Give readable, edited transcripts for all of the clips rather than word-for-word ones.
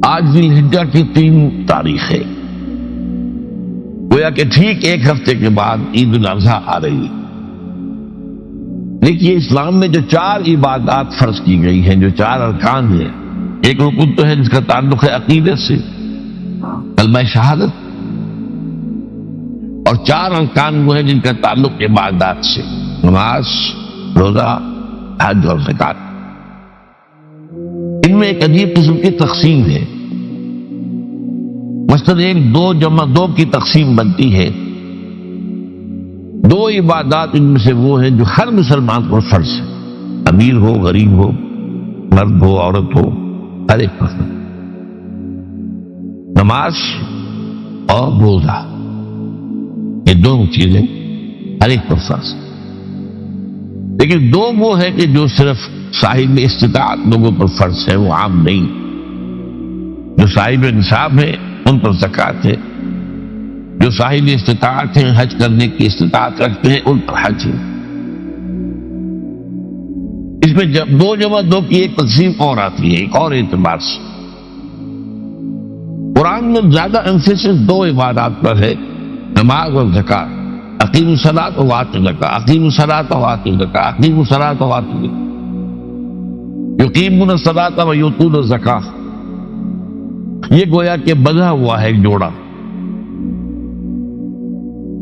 آج ذی الحجہ کی 3 تاریخ ہے، گویا کہ ٹھیک ایک ہفتے کے بعد عید الاضحیٰ آ رہی ہے۔ دیکھیے اسلام میں جو 4 عبادات فرض کی گئی ہیں، جو 4 ارکان ہیں، ایک رکن تو ہے جس کا تعلق ہے عقیدے سے، کلمہ شہادت، اور 4 ارکان وہ ہیں جن کا تعلق عبادات سے، نماز، روزہ، حج اور زکوٰۃ۔ ان میں ایک عجیب قسم کی تقسیم ہے، مثلاً 1 2 جمع 2 کی تقسیم بنتی ہے۔ 2 عبادات ان میں سے وہ ہیں جو ہر مسلمان پر فرض ہے، امیر ہو، غریب ہو، مرد ہو، عورت ہو، ہر ایک پر فرض، نماز اور روزہ، یہ 2 چیزیں ہر ایک پر فرض۔ لیکن 2 وہ ہے کہ جو صرف صاحب استطاعت لوگوں پر فرض ہے، وہ عام نہیں۔ جو صاحب نصاب ہے ان پر زکوٰۃ ہے، جو صاحب استطاعت ہیں، حج کرنے کی استطاعت رکھتے ہیں، ان پر حج ہے۔ اس میں 2 جمع 2 کی ایک تقسیم اور آتی ہے، ایک اور اعتبار سے۔ قرآن میں زیادہ ایمفیسس 2 عبادات پر ہے، نماز اور زکوٰۃ۔ اقیموا الصلاۃ وآتوا الزکاۃ، اقیموا الصلاۃ وآتوا الزکاۃ، اقیموا الصلاۃ وآتوا الزکاۃ، یقیمون الصلاۃ ویؤتون الزکاۃ۔ یہ گویا کہ بندھا ہوا ہے ایک جوڑا،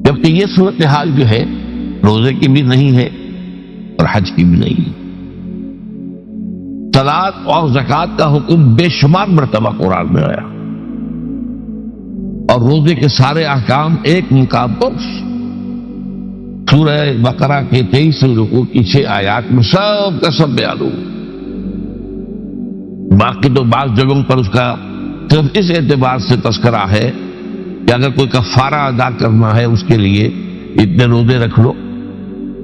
جبکہ یہ صورتحال جو ہے روزے کی بھی نہیں ہے اور حج کی بھی نہیں ہے۔ صلاۃ اور زکوٰۃ کا حکم بے شمار مرتبہ قرآن میں آیا، اور روزے کے سارے احکام ایک مقام پر سورہ بقرہ کے 23 رکوع کی 6 آیات میں سب کا سب بیان ہو۔ باقی تو بعض جگہوں پر اس کا صرف اس اعتبار سے تذکرہ ہے کہ اگر کوئی کفارہ ادا کرنا ہے اس کے لیے اتنے روزے رکھ لو،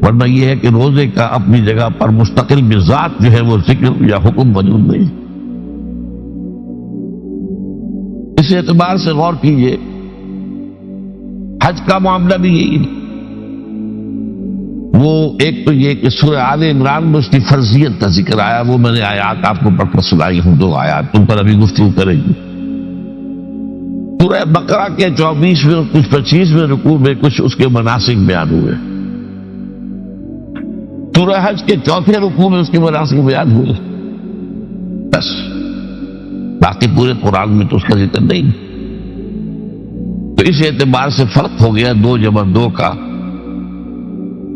ورنہ یہ ہے کہ روزے کا اپنی جگہ پر مستقل بذات جو ہے وہ ذکر یا حکم موجود نہیں۔ اس اعتبار سے غور کیجئے، حج کا معاملہ بھی یہی ہے۔ وہ ایک تو یہ کہ سورہ آل عمران میں اس کی فرضیت کا ذکر آیا، وہ میں نے آیات آپ کو پڑھ کر سنائی ہوں، 2 آیات، ان پر ابھی گفتگو کریں گے۔ سورہ بقرہ کے 24ویں اور کچھ 25ویں رکوع میں کچھ اس کے مناسک بیان ہوئے، سورہ حج کے 4تھے رکوع میں اس کے مناسک بیان ہوئے، بس باقی پورے قرآن میں تو اس کا ذکر نہیں۔ تو اس اعتبار سے فرق ہو گیا 2 جمع 2 کا۔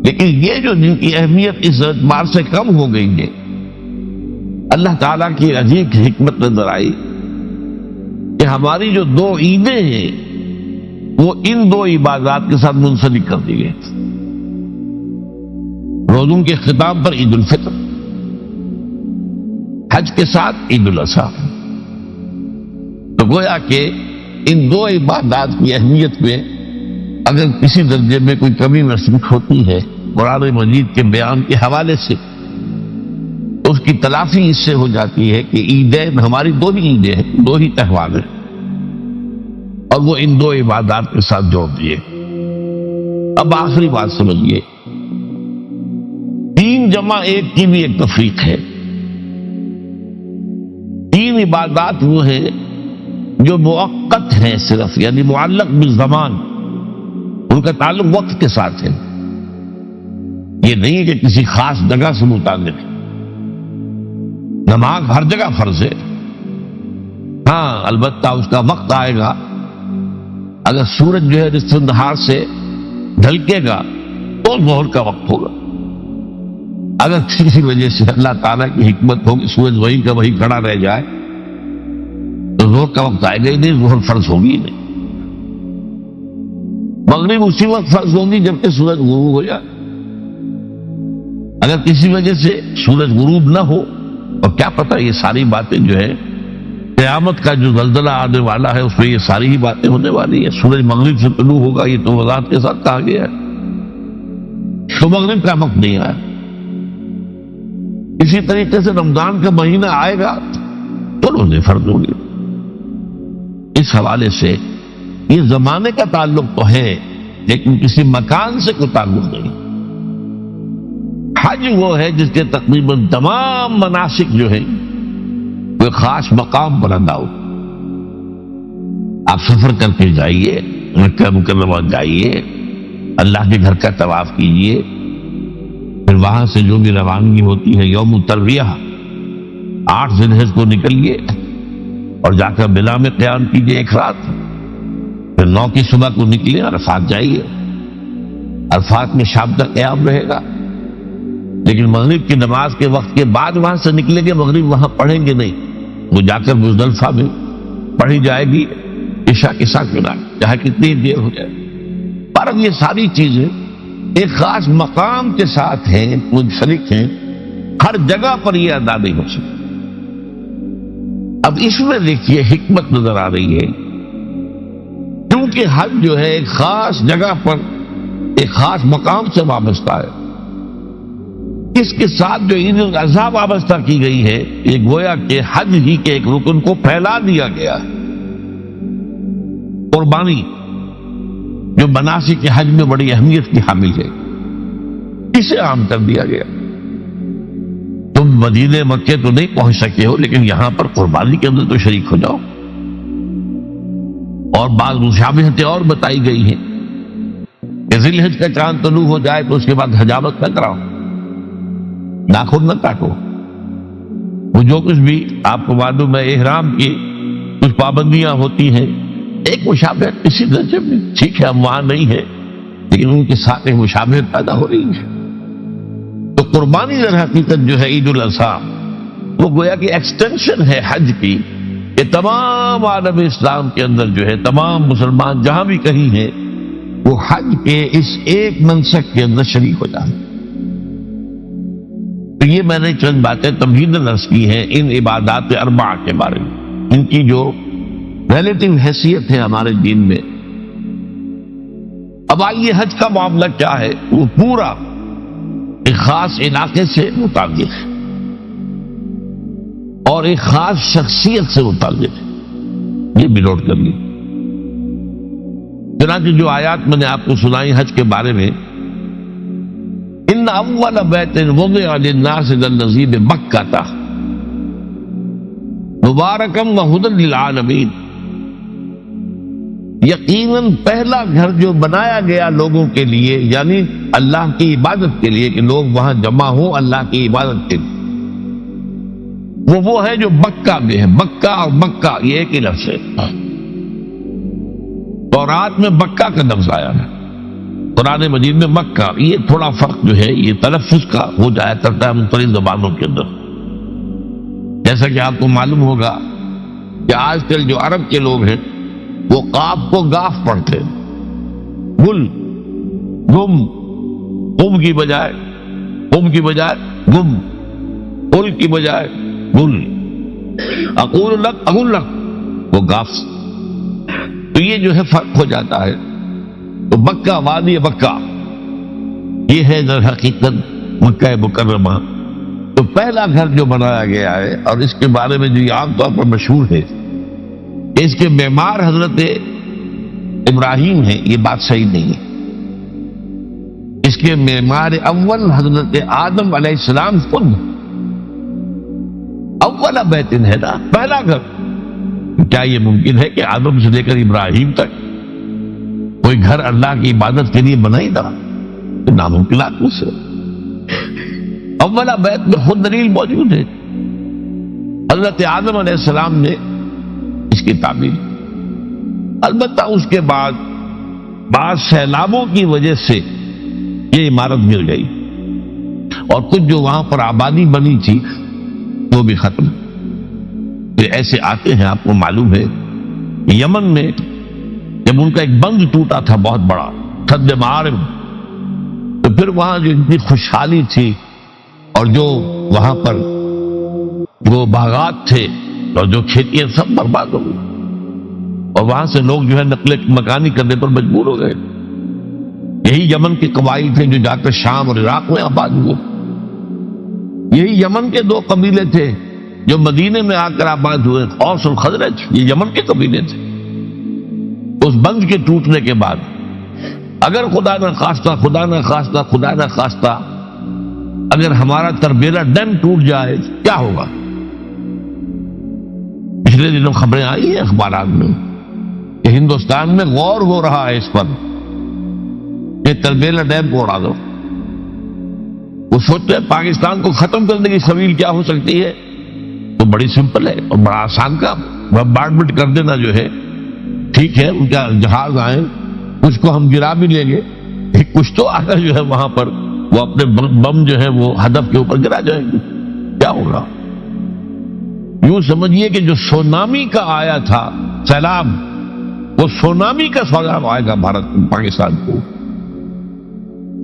لیکن یہ جو جن کی اہمیت اس اعتبار سے کم ہو گئی ہے، اللہ تعالیٰ کی عجیب حکمت نظر آئی کہ ہماری جو 2 عیدیں ہیں وہ ان 2 عبادات کے ساتھ منسلک کر دی گئی۔ روزوں کے ختام پر عید الفطر، حج کے ساتھ عید الاضحیٰ۔ تو گویا کہ ان 2 عبادات کی اہمیت میں اگر کسی درجے میں کوئی کمی محسوس ہوتی ہے قرآن مجید کے بیان کے حوالے سے، تو اس کی تلافی اس سے ہو جاتی ہے کہ عیدین ہماری 2 ہی عیدیں ہیں، 2 ہی تہوار ہیں، اور وہ ان 2 عبادات کے ساتھ جوڑ دیے۔ اب آخری بات سمجھیے، 3 جمع 1 کی بھی ایک تفریق ہے۔ 3 عبادات وہ ہیں جو موقت ہیں صرف، یعنی معلق بالزمان، ان کا تعلق وقت کے ساتھ ہے، یہ نہیں کہ کسی خاص جگہ سے متعلق ہے۔ نماز ہر جگہ فرض ہے، ہاں البتہ اس کا وقت آئے گا، اگر سورج جو ہے نصف النہار سے ڈھلکے گا تو ظہر کا وقت ہوگا۔ اگر کسی وجہ سے اللہ تعالیٰ کی حکمت ہو کہ سورج وہیں کا وہیں کھڑا رہ جائے تو ظہر کا وقت آئے گا ہی نہیں، ظہر فرض ہوگی ہی نہیں۔ مغرب اسی وقت فرض ہوگی جبکہ سورج غروب ہو جائے۔ اگر کسی وجہ سے سورج غروب نہ ہو، اور کیا پتہ یہ ساری باتیں جو ہے قیامت کا جو زلزلہ آنے والا ہے اس میں یہ ساری ہی باتیں ہونے والی ہیں، سورج مغرب سے طلوع ہوگا، یہ تو وضاحت کے ساتھ کہا گیا ہے، تو مغرب کا وقت نہیں آیا۔ اسی طریقے سے رمضان کا مہینہ آئے گا تو روزے فرض ہوں گے۔ اس حوالے سے یہ زمانے کا تعلق تو ہے لیکن کسی مکان سے کوئی تعلق نہیں۔ حج وہ ہے جس کے تقریباً تمام مناسک جو ہیں وہ خاص مقام پر ادا ہو، آپ سفر کر کے جائیے، مکہ مکرمہ جائیے، اللہ کے گھر کا طواف کیجیے، پھر وہاں سے جو بھی روانگی ہوتی ہے یوم الترویہ 8 ذی الحجہ کو نکلیے اور جا کر منا میں قیام کیجیے ایک رات، پھر 9 کی صبح کو نکلے عرفات جائیے، عرفات میں شام تک قیام رہے گا، لیکن مغرب کی نماز کے وقت کے بعد وہاں سے نکلیں گے، مغرب وہاں پڑھیں گے نہیں، وہ جا کر مزدلفہ میں پڑھی جائے گی عشاء کے ساتھ ملا، چاہے کتنی دیر ہو جائے۔ پر اب یہ ساری چیزیں ایک خاص مقام کے ساتھ ہیں، منسلک ہیں، ہر جگہ پر یہ ادا نہیں ہو سکتی۔ اب اس میں دیکھیے حکمت نظر آ رہی ہے، کیونکہ حج جو ہے ایک خاص جگہ پر ایک خاص مقام سے وابستہ ہے، اس کے ساتھ جو عید الاضحیٰ وابستہ کی گئی ہے، یہ گویا کہ حج ہی کے ایک رکن کو پھیلا دیا گیا ہے۔ قربانی جو مناسک حج میں بڑی اہمیت کی حامل ہے، اسے عام کر دیا گیا۔ تم مدینے مکے تو نہیں پہنچ سکے ہو، لیکن یہاں پر قربانی کے اندر تو شریک ہو جاؤ۔ اور بعض مشابہتیں اور بتائی گئی ہیں کہ ذی الحجہ کا چاند طلوع ہو جائے تو اس کے بعد حجامت نہ کراؤ، ناخن نہ کاٹو، وہ جو کچھ بھی آپ کو معلوم ہے احرام کی کچھ پابندیاں ہوتی ہیں، ایک مشابہت اسی درجے میں، ٹھیک ہے ہم وہاں نہیں ہیں لیکن ان کے ساتھ ایک مشابہت پیدا ہو رہی ہے۔ تو قربانی در حقیقت جو ہے عید الاضحیٰ، وہ گویا کہ ایکسٹینشن ہے حج کی، کہ تمام عالم اسلام کے اندر جو ہے تمام مسلمان جہاں بھی کہیں ہیں وہ حج کے اس ایک منسک کے اندر شریک ہو جائیں۔ تو یہ میں نے چند باتیں تمہیداً عرض کی ہیں ان عبادات اربعہ کے بارے میں، ان کی جو ریلیٹیو حیثیت ہے ہمارے دین میں۔ اب آئیے حج کا معاملہ کیا ہے، وہ پورا ایک خاص علاقے سے متعلق ہے اور ایک خاص شخصیت سے متعلق ہے، یہ بھی نوٹ کر لی۔ چنانچہ جو آیات میں نے آپ کو سنائی حج کے بارے میں، ان اول بیت وضع للناس للذی بمکہ مبارکا وہدی للعالمین، یقیناً پہلا گھر جو بنایا گیا لوگوں کے لیے، یعنی اللہ کی عبادت کے لیے، کہ لوگ وہاں جمع ہوں اللہ کی عبادت کے لیے، وہ ہے جو مکہ میں ہے۔ مکہ اور مکہ یہ ایک ہی لفظ ہے، تورات میں مکہ کا لفظ آیا ہے، قرآن مجید میں مکہ، یہ تھوڑا فرق جو ہے یہ تلفظ کا ہو جایا کرتا ہے مختلف زبانوں کے اندر۔ جیسا کہ آپ کو معلوم ہوگا کہ آج کل جو عرب کے لوگ ہیں وہ قاف کو گاف پڑھتے ہیں، گل گم، قم کی بجائے گم، قل کی بجائے گل، اقول لک اقول لک، وہ گاف۔ تو یہ جو ہے فرق ہو جاتا ہے۔ تو مکہ وادی مکہ یہ ہے در حقیقت مکہ مکرمہ۔ تو پہلا گھر جو بنایا گیا ہے، اور اس کے بارے میں جو عام طور پر مشہور ہے، اس کے معمار حضرت ابراہیم ہیں، یہ بات صحیح نہیں ہے۔ اس کے معمار اول حضرت آدم علیہ السلام خود، اول بیت ہے نا، پہلا گھر۔ کیا یہ ممکن ہے کہ آدم سے لے کر ابراہیم تک کوئی گھر اللہ کی عبادت کے لیے بنا ہی تھا؟ ناممکنات میں سے اولا بیت میں خود دلیل موجود ہے، حضرت آدم علیہ السلام نے اس کی تعمیر۔ البتہ اس کے بعد بعض سیلابوں کی وجہ سے یہ عمارت گر گئی اور کچھ جو وہاں پر آبادی بنی تھی وہ بھی ختم۔ پھر ایسے آتے ہیں، آپ کو معلوم ہے یمن میں جب ان کا ایک بند ٹوٹا تھا بہت بڑا، سد معارم، تو پھر وہاں جو اتنی خوشحالی تھی اور جو وہاں پر وہ باغات تھے اور جو کھیتیاں سب برباد ہو گئی، اور وہاں سے لوگ جو ہے نقل مکانی کرنے پر مجبور ہو گئے۔ یہی یمن کے قبائل تھے جو جا کر شام اور عراق میں آباد ہوئے، یہی یمن کے 2 قبیلے تھے جو مدینے میں آ کر آباد ہوئے، اوس اور خزرج، یہ یمن کے قبیلے تھے۔ اس بند کے ٹوٹنے کے بعد اگر خدا نہ خواستہ اگر ہمارا تربیلا ڈیم ٹوٹ جائے کیا ہوگا؟ پچھلے دنوں خبریں آئی ہیں اخبارات میں کہ ہندوستان میں غور ہو رہا ہے اس پر کہ تربیلا ڈیم کو اڑا دو. وہ سوچتے ہیں پاکستان کو ختم کرنے کی سبیل کیا ہو سکتی ہے؟ تو بڑی سمپل ہے اور بڑا آسان کام. بمبارڈمنٹ کر دینا جو ہے ٹھیک ہے، ان کا جہاز آئے، کچھ کو ہم گرا بھی لیں گے، کچھ تو آ کر جو ہے وہاں پر وہ اپنے بم جو ہے وہ ہدف کے اوپر گرا جائیں گے. کیا ہوگا؟ یوں سمجھیے کہ جو سونامی کا آیا تھا سیلاب، وہ سونامی کا سیلاب آئے گا بھارت پاکستان کو،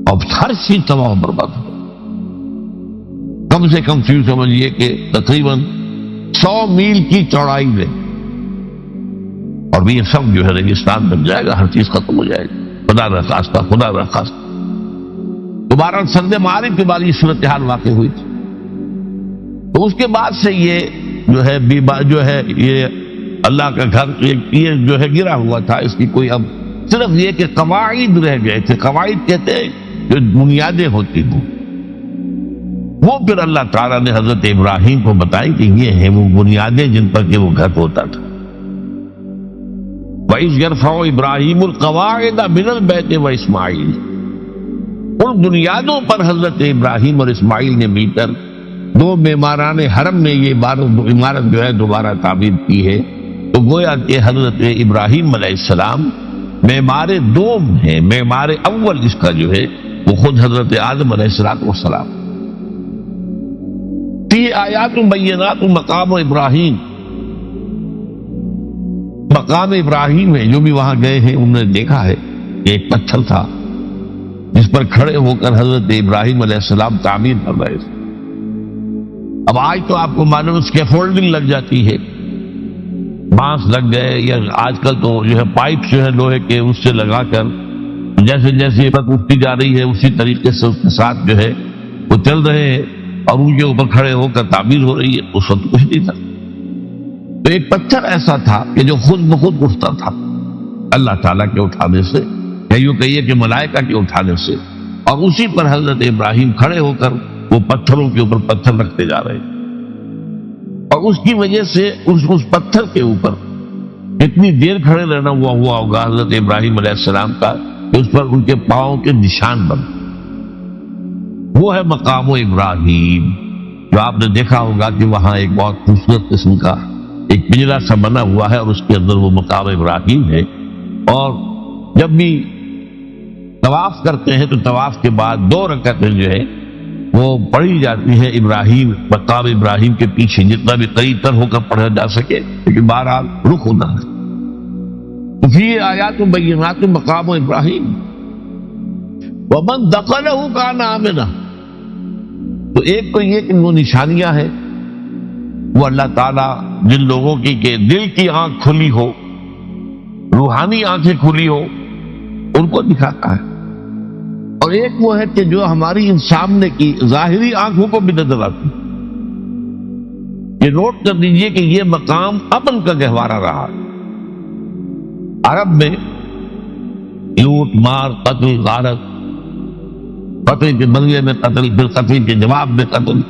اب ہر چیز تباہ و برباد ہو. کم سے کم یوں سمجھیے کہ تقریباً 100 میل کی چوڑائی میں، اور بھی یہ سب جو ہے ریگستان بن جائے گا، ہر چیز ختم ہو جائے گی. خدا نخواستہ، خدا نخواستہ. دوبارہ سرد معارف کے بعد یہ صورتحال واقع ہوئی تھی. تو اس کے بعد سے یہ جو ہے یہ اللہ کا گھر یہ جو ہے گرا ہوا تھا. اس کی کوئی اب صرف یہ کہ قواعد رہ گئے تھے. قواعد کہتے ہیں جو بنیادیں ہوتی ہیں، وہ پھر اللہ تعالیٰ نے حضرت ابراہیم کو بتائی کہ یہ ہیں وہ بنیادیں جن پر کہ وہ گھر ہوتا تھا. وَإِذْ يَرْفَعُ إِبْرَاهِيمُ الْقَوَاعِدَ مِنَ الْبَيْتِ وَإِسْمَاعِيلُ، ان بنیادوں پر حضرت ابراہیم اور اسماعیل نے مل کر 2 معماران حرم میں یہ عمارت جو ہے دوبارہ تعمیر کی ہے. تو گویا کہ حضرت ابراہیم علیہ السلام معمار دوم ہے، معمار اول اس کا جو ہے وہ خود حضرت آدم علیہ السلام. فی آیات بینات مقام ابراہیم، مقام ابراہیم ہے. جو بھی وہاں گئے ہیں انہوں نے دیکھا ہے کہ ایک پتھر تھا جس پر کھڑے ہو کر حضرت ابراہیم علیہ السلام تعمیر کر رہے تھے. اب آج تو آپ کو معلوم اسکیفولڈنگ لگ جاتی ہے، بانس لگ گئے، یا آج کل تو جو ہے پائپ جو ہے لوہے کے اس سے لگا کر جیسے جیسے اٹھتی جا رہی ہے اسی طریقے سے اس کے ساتھ جو ہے وہ چل رہے ہیں اور ان کے اوپر کھڑے ہو کر تعمیر ہو رہی ہے. اس وقت کچھ نہیں تھا. تو ایک پتھر ایسا تھا کہ جو خود بخود اٹھتا تھا اللہ تعالیٰ کے اٹھانے سے، یا یوں کہیے کہ ملائکہ کے اٹھانے سے، اور اسی پر حضرت ابراہیم کھڑے ہو کر وہ پتھروں کے اوپر پتھر رکھتے جا رہے ہیں. اور اس کی وجہ سے اس پتھر کے اوپر اتنی دیر کھڑے رہنا ہوا ہوگا حضرت ابراہیم علیہ السلام کا کہ اس پر ان کے پاؤں کے نشان بن. وہ ہے مقام ابراہیم، جو آپ نے دیکھا ہوگا کہ وہاں ایک بہت خوبصورت قسم کا ایک پنجرا سا بنا ہوا ہے اور اس کے اندر وہ مقام ابراہیم ہے. اور جب بھی طواف کرتے ہیں تو طواف کے بعد 2 رکعتیں جو ہے وہ پڑھی جاتی ہے ابراہیم، مقام ابراہیم کے پیچھے جتنا بھی قریب تر ہو کر پڑھا جا سکے، لیکن بہرحال رخ ہونا ہے. فی آیات بینات مقام ابراہیم ومن دخلہ کان آمنا. تو ایک تو یہ کہ وہ نشانیاں ہیں، وہ اللہ تعالیٰ جن لوگوں کی کہ دل کی آنکھ کھلی ہو، روحانی آنکھیں کھلی ہو، ان کو دکھاتا ہے. اور ایک وہ ہے کہ جو ہماری ان سامنے کی ظاہری آنکھوں کو بھی نظر آتی. یہ نوٹ کر دیجئے کہ یہ مقام امن کا گہوارہ رہا. عرب میں لوٹ مار، قتل، غارت، قتل کے بدلے میں قتل، پھر قتل کے جواب میں قتل.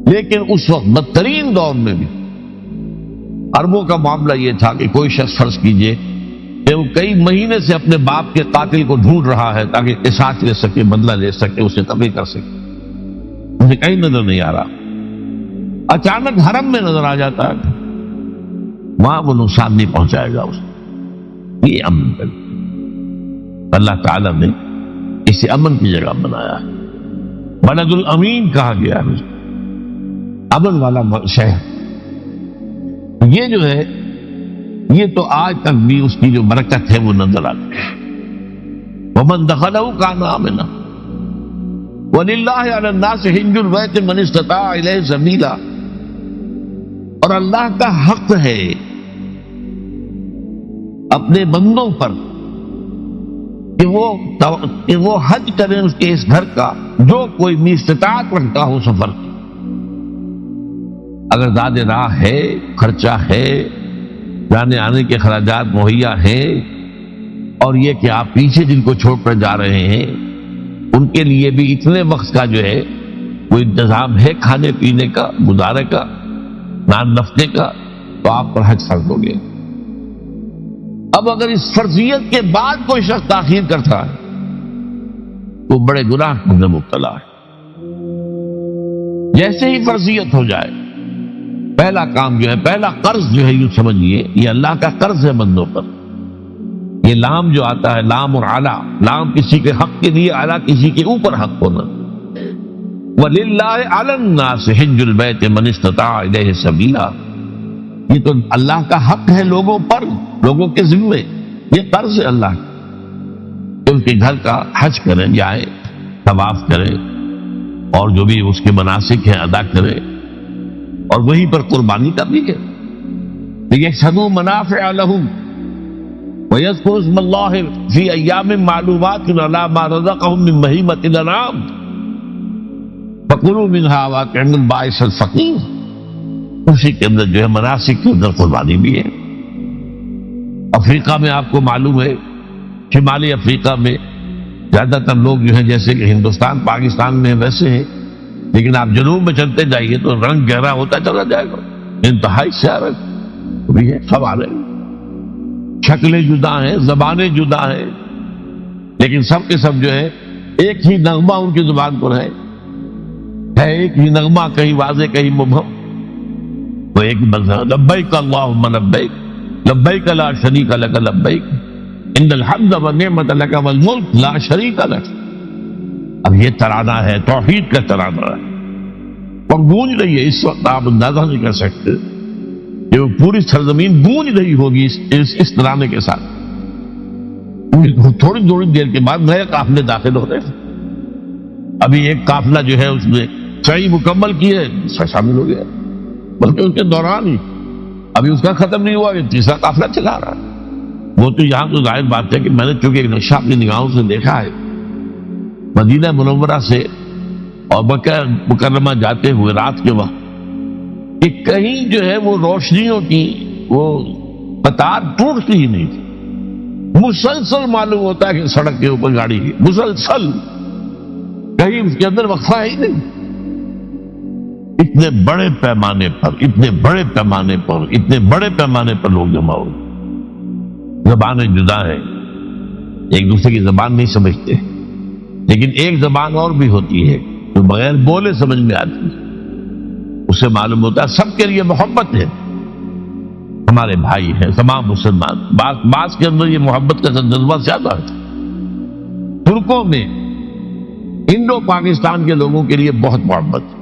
لیکن اس وقت بدترین دور میں بھی عربوں کا معاملہ یہ تھا کہ کوئی شخص فرض کیجئے کہ وہ کئی مہینے سے اپنے باپ کے قاتل کو ڈھونڈ رہا ہے تاکہ قصاص لے سکے، بدلہ لے سکے، اسے قتل کر سکے. اسے کہیں نظر نہیں آ رہا. اچانک حرم میں نظر آ جاتا ہے، وہاں وہ نقصان نہیں پہنچائے گا اسے. یہ امن ہے. اللہ تعالیٰ نے اسے امن کی جگہ بنایا ہے. بلد الامین کہا گیا ہے، امن والا شہر. یہ جو ہے یہ تو آج تک بھی اس کی جو برکت ہے وہ نظر آتی ہے. ومن دخلہ کان آمنا وللہ علی الناس حج البیت من استطاع الیہ سبیلا. اور اللہ کا حق ہے اپنے بندوں پر کہ وہ حج کریں اس کے اس گھر کا جو کوئی بھی استطاعت رکھتا ہو سفر کی. اگر زاد راہ ہے، خرچہ ہے، جانے آنے کے اخراجات مہیا ہیں، اور یہ کہ آپ پیچھے جن کو چھوڑ کر جا رہے ہیں ان کے لیے بھی اتنے وقت کا جو ہے وہ انتظام ہے کھانے پینے کا، گزارے کا، نان نفقے کا، تو آپ پر حج فرض ہو گیا. اب اگر اس فرضیت کے بعد کوئی شخص تاخیر کرتا ہے تو بڑے گناہ میں مبتلا ہے. جیسے ہی فرضیت ہو جائے پہلا کام جو ہے، پہلا قرض جو ہے، یوں سمجھیے یہ اللہ کا قرض ہے بندوں پر. یہ لام جو آتا ہے، لام اور اعلیٰ، لام کسی کے حق کے لیے، اعلیٰ کسی کے اوپر حق ہونا. وَلِلَّهِ عَلَى النَّاسِ حِجُّ الْبَيْتِ مَنِ اسْتَطَاعَ إِلَيْهِ سَبِيلًا. یہ تو اللہ کا حق ہے لوگوں پر، لوگوں کے ذمے. یہ قرض ہے اللہ کا کہ اس کے گھر کا حج کریں، جائیں، طواف کریں، اور جو بھی اس کے مناسک ہیں ادا کریں، اور وہیں پر قربانی کرنی ہے. لِيَشْهَدُوا مَنَافِعَ لَهُمْ وَيَذْكُرُوا اسْمَ اللَّهِ فِي أَيَّامٍ مَّعْلُومَاتٍ عَلَىٰ مَا رَزَقَهُم مِّن بَهِيمَةِ الْأَنْعَامِ فَكُلُوا مِنْهَا وَأَطْعِمُوا الْبَائِسَ الْفَقِيرَ. اسی کے اندر جو ہے مناسک کے اندر قربانی بھی ہے. افریقہ میں آپ کو معلوم ہے، شمالی افریقہ میں زیادہ تر لوگ جو ہیں جیسے کہ ہندوستان پاکستان میں ویسے ہیں، لیکن آپ جنوب میں چلتے جائیے تو رنگ گہرا ہوتا چلا جائے گا، انتہائی سیاہ رنگ بھی ہے. سب آ رہے ہیں، شکلیں جدا ہیں، زبانیں جدا ہیں، لیکن سب کے سب جو ہے ایک ہی نغمہ ان کی زبان پر ہے ایک ہی نغمہ، کہیں واضح کہیں مبہم. وہ ایک مذہب، لبیک اللہم لبیک لبیک لا شریک لک لبیک ان الحمد والنعمت لک والملک لا شریک لک. اب یہ ترانہ ہے، توحید کا ترانہ ہے، اور گونج رہی ہے. اس وقت آپ اندازہ نہیں کر سکتے کہ وہ پوری سرزمین گونج رہی ہوگی اس ترانے کے ساتھ. تھوڑی تھوڑی دیر کے بعد نئے قافلے داخل ہو رہے ہیں. ابھی ایک قافلہ جو ہے اس نے صحیح مکمل کی ہے، شامل ہو گیا، بلکہ اس کے دوران ہی ابھی اس کا ختم نہیں ہوا کہ تیسرا قافلہ چلا رہا ہے. وہ تو یہاں تو ظاہر بات ہے کہ میں نے چونکہ ایک نقشہ اپنی نگاہوں سے دیکھا ہے، مدینہ منورہ سے اور مکہ مکرمہ جاتے ہوئے رات کے وقت، کہ کہیں جو ہے وہ روشنیوں کی وہ قطار ٹوٹتی ہی نہیں تھی. مسلسل معلوم ہوتا ہے کہ سڑک کے اوپر گاڑی ہے، مسلسل، کہیں اس کے اندر وقفہ ہی نہیں. اتنے بڑے پیمانے پر لوگ جمع ہو. زبانیں جدا ہیں، ایک دوسرے کی زبان نہیں سمجھتے، لیکن ایک زبان اور بھی ہوتی ہے جو بغیر بولے سمجھ میں آتی ہے. اس سے معلوم ہوتا ہے سب کے لیے محبت ہے، ہمارے بھائی ہیں تمام مسلمان. بعض کے اندر یہ محبت کا جذبہ زیادہ ہے. ترکوں میں انڈو پاکستان کے لوگوں کے لیے بہت محبت ہے.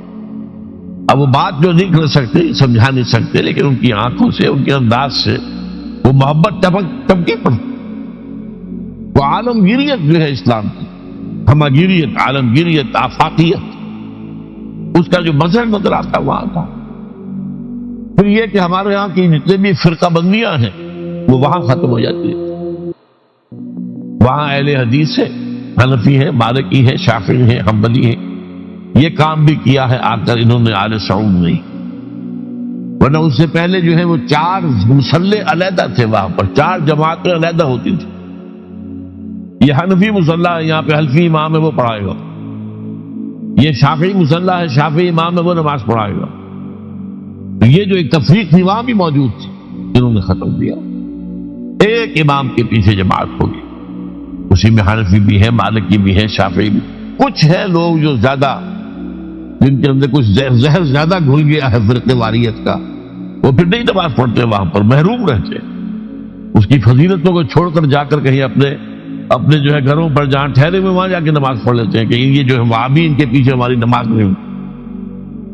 اب وہ بات جو نہیں کر سکتے، سمجھا نہیں سکتے، لیکن ان کی آنکھوں سے، ان کے انداز سے وہ محبت ٹپکی پڑتی. وہ عالمگیریت جو ہے اسلام کی، ہمگیریت، عالمگیریت، آفاقیت، اس کا جو مظہر نظر آتا وہاں تھا. پھر یہ کہ ہمارے یہاں کی جتنے بھی فرقہ بندیاں ہیں وہ وہاں ختم ہو جاتی ہے. وہاں اہل حدیث ہے، حنفی ہے، مالکی ہے، شافعی ہے، حنبلی ہے. یہ کام بھی کیا ہے آ کر انہوں نے آل سعود میں. ورنہ اس سے پہلے جو ہے وہ 4 مصلے علیحدہ تھے، وہاں پر 4 جماعتیں علیحدہ ہوتی تھی. یہ حنفی مصلی ہے، یہاں پہ حنفی امام ہے وہ پڑھائے گا. یہ شافعی مصلی ہے، شافعی امام ہے وہ نماز پڑھائے گا. یہ جو ایک تفریق تھی وہاں بھی موجود تھی، جنہوں نے ختم کیا. ایک امام کے پیچھے جماعت ہوگی، اسی میں حنفی بھی ہے، مالکی بھی ہے، شافعی بھی. کچھ ہے لوگ جو زیادہ، جن کے اندر کچھ زہر زیادہ گھل گیا ہے فرقے واریت کا، وہ پھر نہیں نماز پڑھتے، وہاں پر محروم رہتے. اس کی فضیلتوں کو چھوڑ کر جا کر کہیں اپنے جو ہے گھروں پر جہاں ٹھہرے ہوئے وہاں جا کے نماز پڑھ لیتے ہیں کہ یہ جو ہے وہابی ان کے پیچھے ہماری نماز نہیں ہوئی.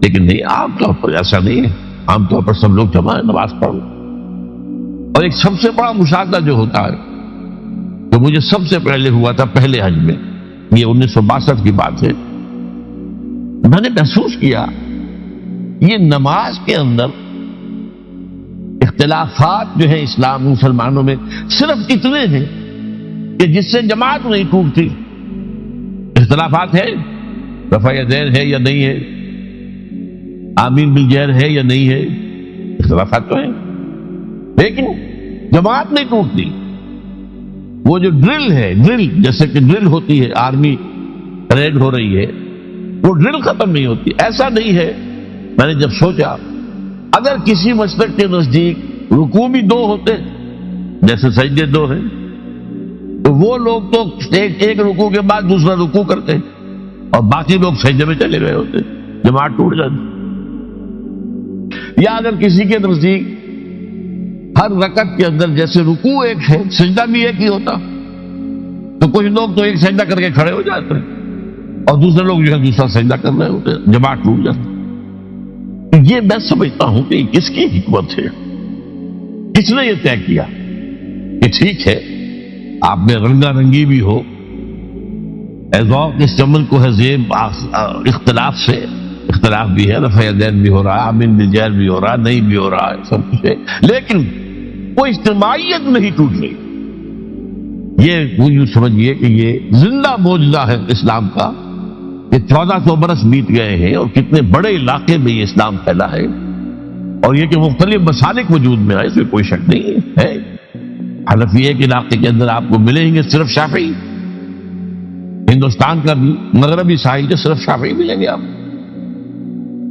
لیکن نہیں، عام طور پر ایسا نہیں ہے. عام طور پر سب لوگ جمع نماز پڑھ. اور ایک سب سے بڑا مشاہدہ جو ہوتا ہے، جو مجھے سب سے پہلے ہوا تھا پہلے حج میں، یہ 1962 کی بات ہے، میں نے محسوس کیا یہ نماز کے اندر اختلافات جو ہیں اسلام مسلمانوں میں صرف اتنے ہیں کہ جس سے جماعت نہیں ٹوٹتی. اختلافات ہے، رفع یدین ہے یا نہیں ہے، آمین بالجہر ہے یا نہیں ہے، اختلافات تو ہیں، لیکن جماعت نہیں ٹوٹتی. وہ جو ڈرل ہے، ڈرل جیسے کہ ڈرل ہوتی ہے، آرمی پریڈ ہو رہی ہے، وہ ڈرل ختم نہیں ہوتی. ایسا نہیں ہے. میں نے جب سوچا اگر کسی مسلک کے نزدیک رکوع بھی 2 ہوتے، جیسے سجدے دو ہیں، تو وہ لوگ تو ایک رکوع کے بعد دوسرا رکوع کرتے اور باقی لوگ سجدے میں چلے گئے ہوتے، جماعت ٹوٹ جاتی۔ یا اگر کسی کے نزدیک ہر رکعت کے اندر جیسے رکوع ایک ہے سجدہ بھی ایک ہی ہوتا، تو کچھ لوگ تو ایک سجدہ کر کے کھڑے ہو جاتے ہیں اور دوسرے لوگ جو ہے دوسرا سجدہ کر رہے ہوتے ہیں، جماعت ٹوٹ جاتی۔ یہ میں سمجھتا ہوں کہ کس کی حکمت ہے، کس نے یہ طے کیا کہ ٹھیک ہے آپ میں رنگا رنگی بھی ہو، ذوق اس عمل کو ہے زیب اختلاف سے، اختلاف بھی ہے، رفع یدین بھی ہو رہا ہے، امین بالجہر بھی ہو رہا ہے، نہیں بھی ہو رہا ہے، سب کچھ ہے، لیکن وہ اجتماعیت نہیں ٹوٹ رہی۔ یہ وہ یوں سمجھیے کہ یہ زندہ معجزہ ہے اسلام کا کہ 1400 برس بیت گئے ہیں اور کتنے بڑے علاقے میں یہ اسلام پھیلا ہے، اور یہ کہ مختلف مسالک وجود میں آئے، اس میں کوئی شک نہیں ہے۔ حنفی کے علاقے کے اندر آپ کو ملیں گے صرف شافعی، ہندوستان کا بھی مغربی ساحل کے صرف شافعی ملیں گے آپ،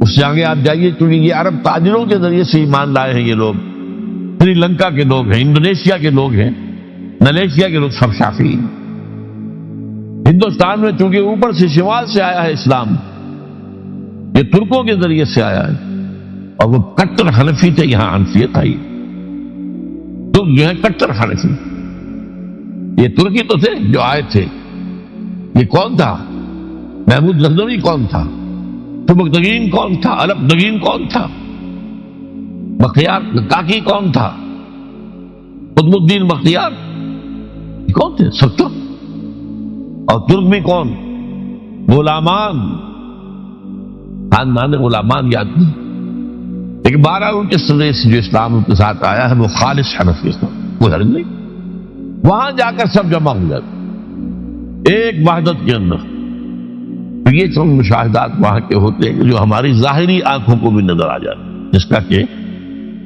اس سے آگے آپ جائیے چونکہ یہ عرب تاجروں کے ذریعے سے ایمان لائے ہیں، یہ لوگ سری لنکا کے لوگ ہیں، انڈونیشیا کے لوگ ہیں، ملیشیا کے لوگ سب شافعی ہیں۔ ہندوستان میں چونکہ اوپر سے شمال سے آیا ہے اسلام، یہ ترکوں کے ذریعے سے آیا ہے، اور وہ کٹر حنفی تھے، یہاں حنفیت آئی، ترک جو ہے کٹر حنفی، یہ ترکی تو تھے جو آئے تھے۔ یہ کون تھا؟ محمود غزنوی کون تھا؟ سبکتگین کون تھا؟ الپتگین کون تھا؟ بختیار کاکی کون تھا؟ قطب الدین بختیار کون تھے؟ سب ترک، اور ترک بھی کون؟ غلامان، خاندان غلامان یاد نہیں، لیکن 12 ان کے سرے سے جو اسلام کے ساتھ آیا ہے وہ خالص حنفی اسلام، کوئی حرج نہیں۔ وہاں جا کر سب جمع ہو جاتے ایک وحدت کے اندر، تو یہ چند مشاہدات وہاں کے ہوتے ہیں جو ہماری ظاہری آنکھوں کو بھی نظر آ جاتے ہیں، جس کا کہ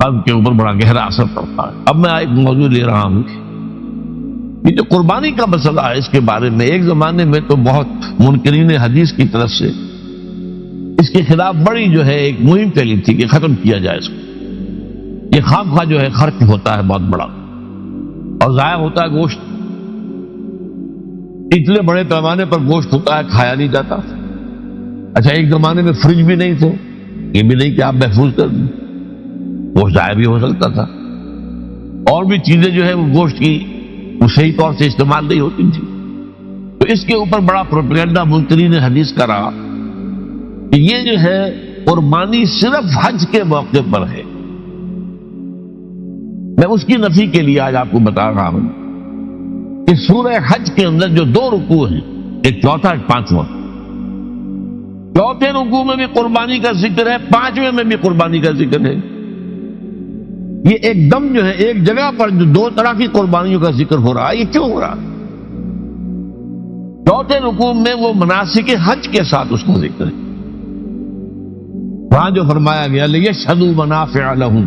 قلب کے اوپر بڑا گہرا اثر پڑتا ہے۔ اب میں ایک موضوع لے رہا ہوں، یہ جو قربانی کا مسئلہ ہے، اس کے بارے میں ایک زمانے میں تو بہت منکرین حدیث کی طرف سے اس کے خلاف بڑی جو ہے ایک مہم چلی تھی کہ ختم کیا جائے اس کو، یہ خام خواہ جو ہے خرچ ہوتا ہے بہت بڑا اور ضائع ہوتا ہے گوشت، اتنے بڑے پیمانے پر گوشت ہوتا ہے، کھایا نہیں جاتا۔ اچھا ایک زمانے میں فریج بھی نہیں تھے، یہ بھی نہیں کہ آپ محفوظ کر دیں، گوشت ضائع بھی ہو سکتا تھا، اور بھی چیزیں جو ہے وہ گوشت کی وہ صحیح طور سے استعمال نہیں ہوتی تھی، تو اس کے اوپر بڑا پروپیگنڈا منکرین حدیث کا رہا کہ یہ جو ہے قربانی صرف حج کے موقع پر ہے۔ میں اس کی نفی کے لیے آج آپ کو بتا رہا ہوں کہ سورہ حج کے اندر جو 2 رکوع ہیں، ایک چوتھا ایک پانچواں، چوتھے رکوع میں بھی قربانی کا ذکر ہے، پانچویں میں بھی قربانی کا ذکر ہے۔ یہ ایک دم جو ہے ایک جگہ پر جو 2 طرح کی قربانیوں کا ذکر ہو رہا ہے، یہ کیوں ہو رہا ہے؟ چوتھے رکوع میں وہ مناسک حج کے ساتھ اس کا ذکر ہے، وہاں جو فرمایا گیا لِيَشْهَدُوا مَنَافِعَ لَهُمْ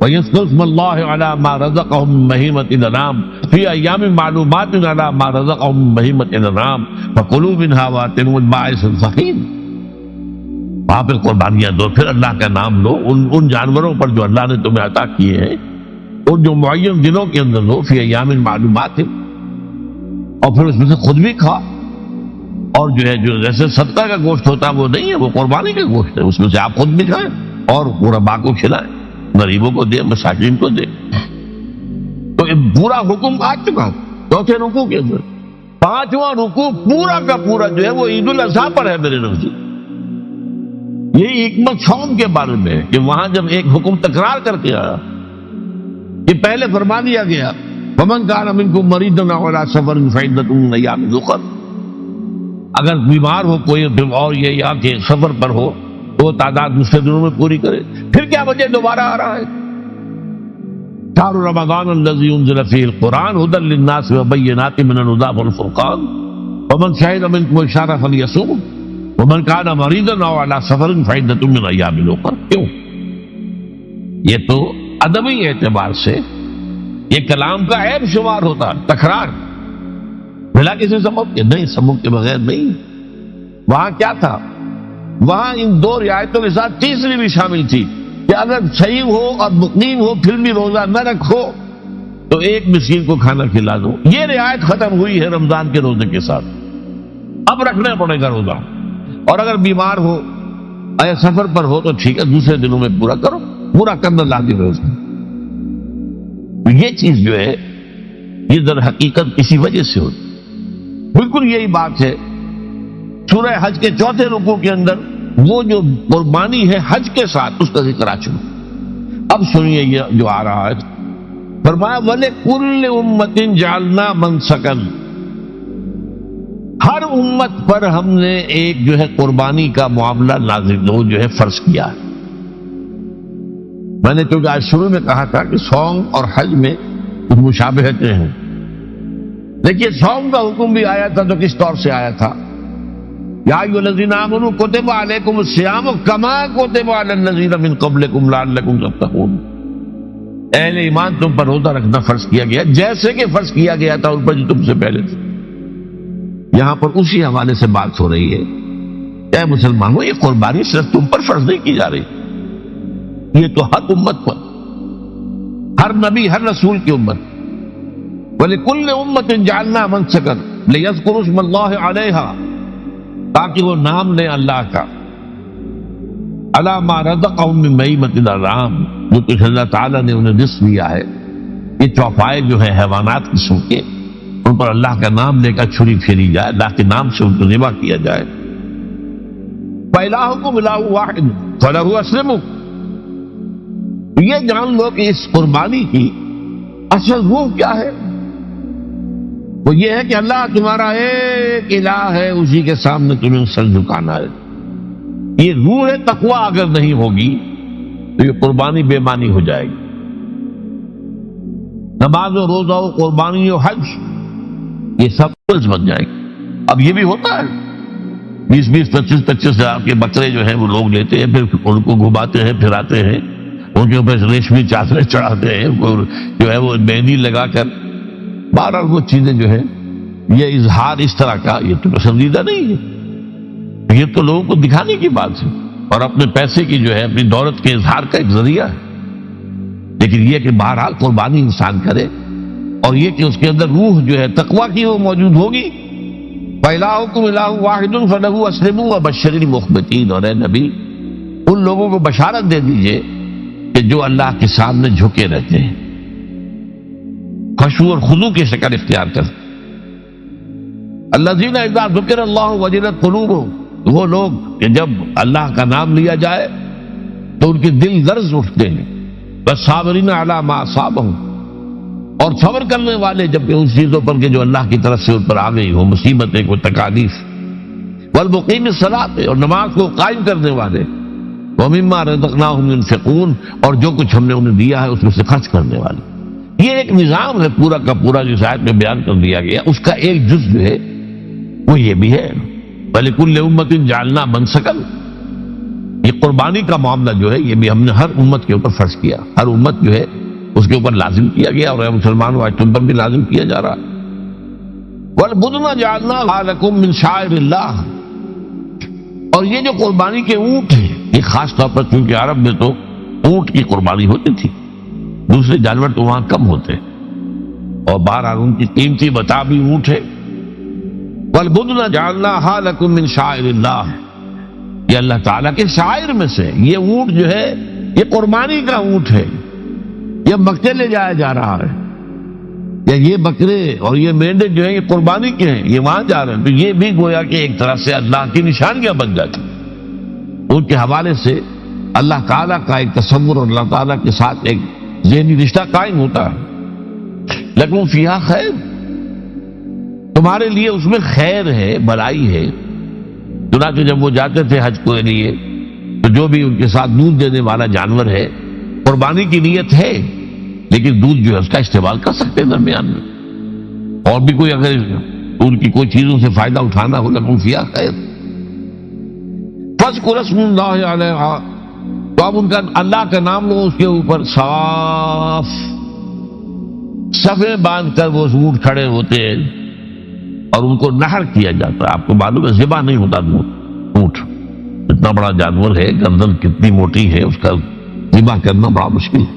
وَيَذْكُرُوا اسْمَ اللَّهِ عَلَى مَا رَزَقَهُم مِّن بَهِيمَةِ الْأَنْعَامِ فِي أَيَّامٍ مَّعْلُومَاتٍ عَلَى مَا رَزَقَهُم مِّن بَهِيمَةِ الْأَنْعَامِ فَكُلُوا مِنْهَا وَأَطْعِمُوا الْبَائِسَ الْفَقِيرَ۔ وہاں پہ قربانیاں دو، پھر اللہ کا نام لو، ان جانوروں پر جو اللہ نے تمہیں عطا کیے ہیں اور جو معین دنوں کے اندر لو، فی ایام معلومات، اور پھر اس میں سے خود بھی کھا، اور جو ہے جو جیسے صدقہ کا گوشت ہوتا ہے وہ نہیں ہے، وہ قربانی کا گوشت ہے، اس میں سے آپ خود بھی کھائیں اور غرباء کو کھلائیں، غریبوں کو دیں، مساکین کو دیں۔ تو پورا حکم آ چکا چوتھے رکوع کے اندر۔ پانچواں رکوع پورا کا پورا جو ہے وہ عید الاضحیٰ پر ہے میرے نزدیک۔ یہی حکمت صوم کے بارے میں ہے کہ وہاں جب ایک حکم تکرار کر کے آیا کہ پہلے فرما دیا گیا وَمَنْ كَانَ مِنْكُمْ مَرِيضًا أَوْ عَلَىٰ سَفَرٍ فَعِدَّةٌ مِّنْ أَيَّامٍ أُخَرَ، اگر بیمار ہو کوئی اور یہ یا کہ سفر پر ہو تو وہ تعداد دوسرے دنوں میں پوری کرے۔ پھر کیا وجہ دوبارہ آ رہا ہے؟ شهر رمضان الذي أنزل فيه القرآن هدى للناس وبينات من الهدى والفرقان ومن شهد منكم الشهر فليصوم ومن كان مريضا أو على سفر فعدة من أيام أخرى۔ کیوں؟ یہ تو ادبی اعتبار سے یہ کلام کا عیب شمار ہوتا، تکرار بلا کسی سبب کے نہیں، سبب کے بغیر نہیں۔ وہاں کیا تھا؟ وہاں ان 2 رعایتوں کے ساتھ تیسری بھی شامل تھی کہ اگر صحیح ہو اور مقیم ہو پھر بھی روزہ نہ رکھو تو ایک مسکین کو کھانا کھلا دو. یہ رعایت ختم ہوئی ہے رمضان کے روزے کے ساتھ. اب رکھنا پڑے گا روزہ. اور اگر بیمار ہو یا سفر پر ہو تو ٹھیک ہے، دوسرے دنوں میں پورا کرو. پورا کرنا لازم ہے اس میں. یہ چیز جو ہے یہ در حقیقت اسی وجہ سے ہوتی. بالکل یہی بات ہے سورہ حج کے 4 رکوع کے اندر وہ جو قربانی ہے حج کے ساتھ اس کا ذکر آ چکا. اب سنیے یہ جو آ رہا ہے، فرمایا وَلِكُلِّ أُمَّةٍ جَعَلْنَا مَنْسَكًا، ہر امت پر ہم نے ایک جو ہے قربانی کا معاملہ نازل جو ہے فرض کیا. میں نے کیونکہ آج شروع میں کہا تھا کہ صوم اور حج میں کچھ مشابہتیں ہیں. دیکھیے صوم کا حکم بھی آیا تھا تو کس طور سے آیا تھا؟ یا ایھا الذین آمنوا کتب علیکم الصیام کما کتب علی الذین من قبلکم لعلکم تتقون. اہل ایمان تم پر روزہ رکھنا فرض کیا گیا جیسے کہ فرض کیا گیا تھا ان پر جو تم سے پہلے تھے. یہاں پر اسی حوالے سے بات ہو رہی ہے. اے مسلمانوں، یہ قربانی صرف تم پر فرض نہیں کی جا رہی، یہ تو ہر امت پر، ہر نبی ہر رسول کی امت. وَلِكُلِّ أُمَّةٍ جَعَلْنَا مَنْسَكًا لِيَذْكُرُوا اسْمَ اللَّهِ عَلَيْهَا، تاکہ وہ نام لیں اللہ کا، عَلَى مَا رَزَقَهُم مِّن بَهِیمَةِ الْأَنْعَامِ، جو کچھ اللہ تعالیٰ نے انہیں رزق دیا ہے. یہ چوپائے جو ہے حیوانات قسم کے، ان پر اللہ کا نام لے کر چھری پھیری جائے، اللہ کے نام سے ان کو ذبح کیا جائے. فَإِلَٰهُكُمْ إِلَٰهٌ وَاحِدٌ فَلَهُ أَسْلِمُوا. یہ جان لو کہ اس قربانی کی اصل روح کیا ہے. وہ یہ ہے کہ اللہ تمہارا ایک الہ ہے، اسی کے سامنے تمہیں سر جھکانا ہے. یہ روح تقوی اگر نہیں ہوگی تو یہ قربانی بے معنی ہو جائے گی. نماز و روزہ و قربانی و حج یہ سب کچھ بن جائے گی. اب یہ بھی ہوتا ہے 20-20 25-25 ہزار کے بکرے جو ہیں وہ لوگ لیتے ہیں، پھر ان کو گھماتے ہیں پھراتے ہیں، ان کے اوپر ریشمی چادریں چڑھاتے ہیں، جو ہے وہ مہندی لگا کر. بہرحال وہ چیزیں جو ہے یہ اظہار اس طرح کا یہ تو پسندیدہ نہیں ہے. یہ تو لوگوں کو دکھانے کی بات ہے اور اپنے پیسے کی جو ہے اپنی دولت کے اظہار کا ایک ذریعہ ہے. لیکن یہ کہ بہرحال قربانی انسان کرے اور یہ کہ اس کے اندر روح جو ہے تقوی کی وہ موجود ہوگی. فَإِلَٰهُكُمْ إِلَٰهٌ وَاحِدٌ فَلَهُ أَسْلِمُوا وَبَشِّرِ الْمُخْبِتِينَ. اور اے نبی ان لوگوں کو بشارت دے دیجئے کہ جو اللہ کے سامنے جھکے رہتے ہیں، خشوع اور خضوع کی شکل اختیار کرتے. الذین اذا ذکر اللہ وجلت قلوبہم، وہ لوگ کہ جب اللہ کا نام لیا جائے تو ان کے دل لرز اٹھتے ہیں. والصابرین علی ما اصابہم، اور صبر کرنے والے جبکہ ان چیزوں پر کہ جو اللہ کی طرف سے ان پر آ گئی ہو، مصیبتیں کوئی تکالیف. والمقیم الصلاۃ، اور نماز کو قائم کرنے والے. ومما رزقناہم ينفقون، اور جو کچھ ہم نے انہیں دیا ہے اس میں سے خرچ کرنے والے. یہ ایک نظام ہے پورا کا پورا جس آیت میں بیان کر دیا گیا. اس کا ایک جز جو ہے وہ یہ بھی ہے وَلِكُلِّ أُمَّةٍ جَعَلْنَا مَنْسَكًا. یہ قربانی کا معاملہ جو ہے یہ بھی ہم نے ہر امت کے اوپر فرض کیا، ہر امت جو ہے اس کے اوپر لازم کیا گیا، اور مسلمانوں آج تم پر بھی لازم کیا جا رہا. وَالْبُدْنَ جَعَلْنَاهَا لَكُم مِّن شَعَائِرِ اللَّهِ. اور یہ جو قربانی کے اونٹ ہیں یہ خاص طور پر چونکہ عرب میں تو اونٹ کی قربانی ہوتی تھی، دوسرے جانور تو وہاں کم ہوتے، اور بہرحال ان کی قیمتی متاع بھی اونٹ ہے. وَالْبُدْنَ جَعَلْنَاهَا لَكُم مِّن شَعَائِرِ اللَّهِ. یہ اللہ تعالیٰ کے شعائر میں سے یہ اونٹ جو ہے یہ قربانی کا اونٹ ہے، یہ مکے لے جایا جا رہا ہے، یا یہ بکرے اور یہ مینڈے جو ہیں یہ قربانی کے ہیں، یہ وہاں جا رہے ہیں. تو یہ بھی گویا کہ ایک طرح سے اللہ کی نشانیاں بن جاتی. ان کے حوالے سے اللہ تعالیٰ کا ایک تصور اور اللہ تعالیٰ کے ساتھ ایک ذہنی رشتہ قائم ہوتا ہے. لیکن فیہا خیر، تمہارے لیے اس میں خیر ہے، بھلائی ہے. چنانچہ جب وہ جاتے تھے حج کے لیے تو جو بھی ان کے ساتھ دودھ دینے والا جانور ہے، قربانی کی نیت ہے لیکن دودھ جو ہے اس کا استعمال کر سکتے ہیں درمیان میں، اور بھی کوئی اگر ان کی کوئی چیزوں سے فائدہ اٹھانا ہو. لیکن فیہا خیر. فاذکروا اسم اللہ علیہا، تو اب ان کا اللہ کا نام لو اس کے اوپر. صاف صفیں باندھ کر وہ اونٹ کھڑے ہوتے ہیں اور ان کو نحر کیا جاتا ہے. آپ کو معلوم ہے ذبح نہیں ہوتا اونٹ، اتنا بڑا جانور ہے، گردن کتنی موٹی ہے، اس کا ذبح کرنا بڑا مشکل ہے.